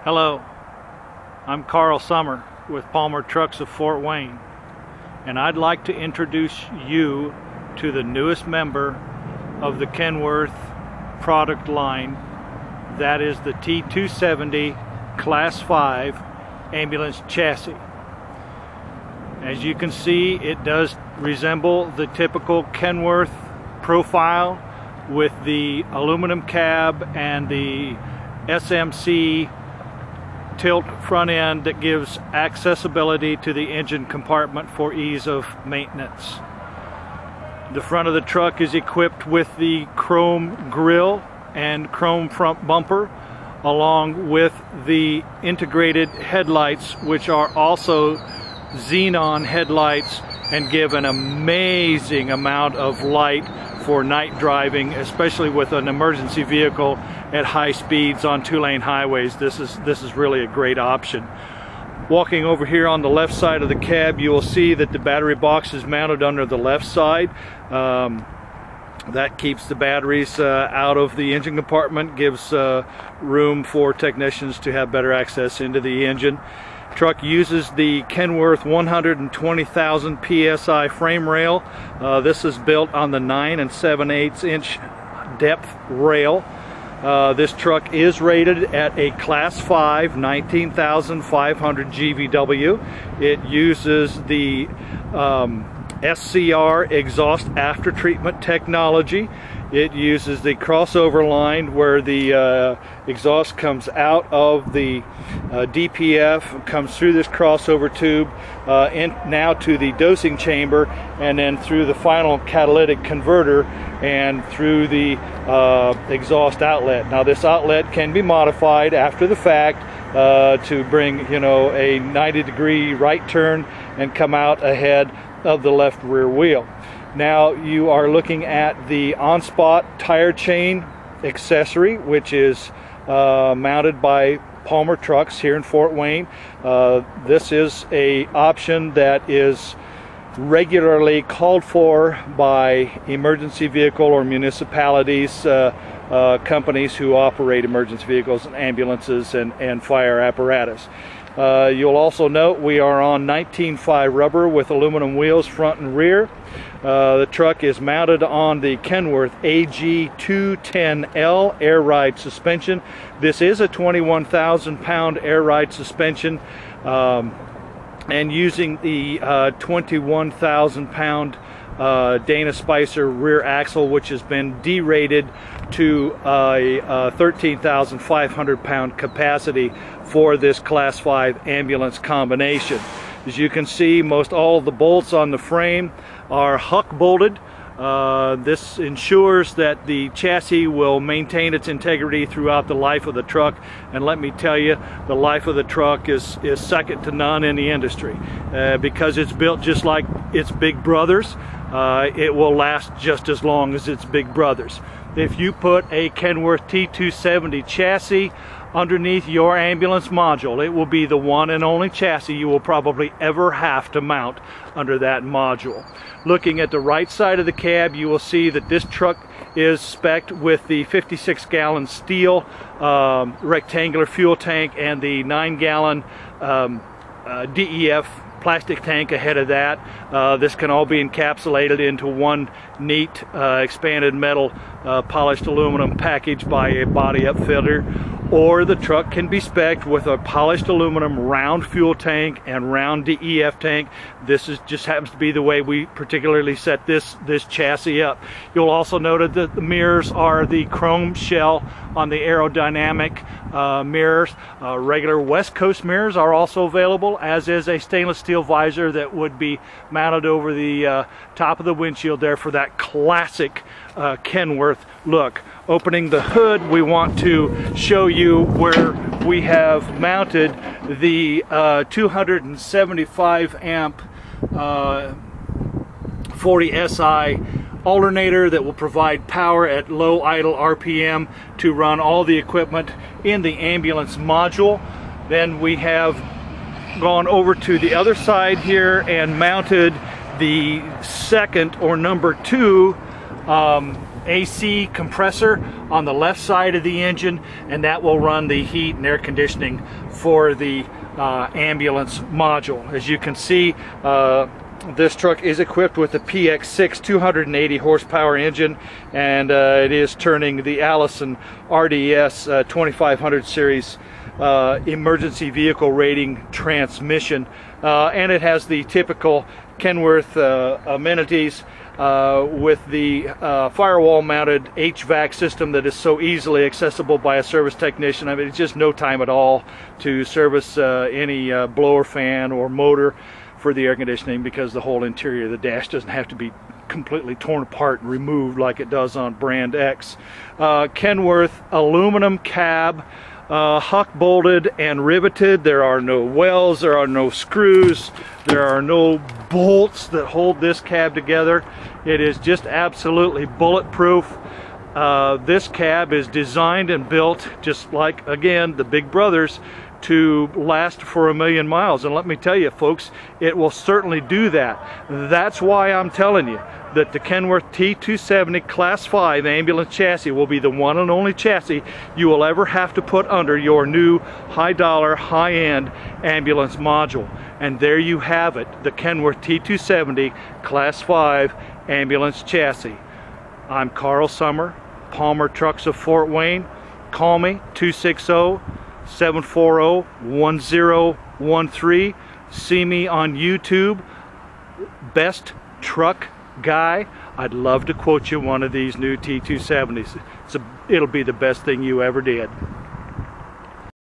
Hello, I'm Carl Summer with Palmer Trucks of Fort Wayne, and I'd like to introduce you to the newest member of the Kenworth product line. That is the T270 Class 5 ambulance chassis. As you can see, it does resemble the typical Kenworth profile with the aluminum cab and the SMC tilt front end that gives accessibility to the engine compartment for ease of maintenance. The front of the truck is equipped with the chrome grille and chrome front bumper, along with the integrated headlights, which are also xenon headlights and give an amazing amount of light for night driving, especially with an emergency vehicle at high speeds on two-lane highways. This is really a great option. Walking over here on the left side of the cab, you will see that the battery box is mounted under the left side. That keeps the batteries out of the engine compartment, gives room for technicians to have better access into the engine. Truck uses the Kenworth 120,000 PSI frame rail. This is built on the 9 7/8 inch depth rail. This truck is rated at a Class 5 19,500 GVW. It uses the SCR exhaust after treatment technology. It uses the crossover line where the exhaust comes out of the DPF, comes through this crossover tube, now to the dosing chamber, and then through the final catalytic converter and through the exhaust outlet. Now this outlet can be modified after the fact to bring, a 90-degree right turn and come out ahead of the left rear wheel. Now you are looking at the on-spot tire chain accessory, which is mounted by Palmer Trucks here in Fort Wayne. This is an option that is regularly called for by emergency vehicle or municipalities, companies who operate emergency vehicles and ambulances and fire apparatus. You'll also note we are on 19.5 rubber with aluminum wheels front and rear. The truck is mounted on the Kenworth AG210L air ride suspension. This is a 21,000 pound air ride suspension, and using the 21,000 pound Dana Spicer rear axle, which has been derated to a 13,500 pound capacity for this Class 5 ambulance combination. As you can see, most all of the bolts on the frame are huck bolted. This ensures that the chassis will maintain its integrity throughout the life of the truck, and let me tell you, the life of the truck is second to none in the industry. Because it's built just like its big brothers, it will last just as long as its big brothers. If you put a Kenworth T270 chassis underneath your ambulance module, it will be the one and only chassis you will probably ever have to mount under that module. Looking at the right side of the cab, you will see that this truck is spec'd with the 56-gallon steel rectangular fuel tank and the 9-gallon DEF plastic tank ahead of that. This can all be encapsulated into one neat expanded metal polished aluminum package by a body upfitter, or the truck can be spec'd with a polished aluminum round fuel tank and round DEF tank. This just happens to be the way we particularly set this chassis up. You'll also note that the mirrors are the chrome shell on the aerodynamic mirrors. Regular West Coast mirrors are also available, as is a stainless steel visor that would be mounted over the top of the windshield there for that classic Kenworth look. Opening the hood, we want to show you where we have mounted the 275 amp 40 SI alternator that will provide power at low idle RPM to run all the equipment in the ambulance module. Then we have gone over to the other side here and mounted the second or number 2 AC compressor on the left side of the engine, and that will run the heat and air conditioning for the ambulance module. As you can see, this truck is equipped with a PX6 280 horsepower engine, and it is turning the Allison RDS 2500 series emergency vehicle rating transmission, and it has the typical Kenworth amenities with the firewall mounted HVAC system that is so easily accessible by a service technician. I mean, it's just no time at all to service any blower fan or motor for the air conditioning, because the whole interior of the dash doesn't have to be completely torn apart and removed like it does on Brand X. Kenworth aluminum cab, huck bolted and riveted. There are no wells, there are no screws, there are no bolts that hold this cab together. It is just absolutely bulletproof. This cab is designed and built just like, again, the big brothers, to last for 1,000,000 miles. And let me tell you, folks, it will certainly do that. That's why I'm telling you that the Kenworth T270 Class 5 ambulance chassis will be the one and only chassis you will ever have to put under your new high-dollar, high-end ambulance module. And there you have it, the Kenworth T270 Class 5 ambulance chassis. I'm Carl Summer, Palmer Trucks of Fort Wayne. Call me, 260-740-1013. See me on YouTube, Best Truck Guy. I'd love to quote you one of these new T270s. It'll be the best thing you ever did.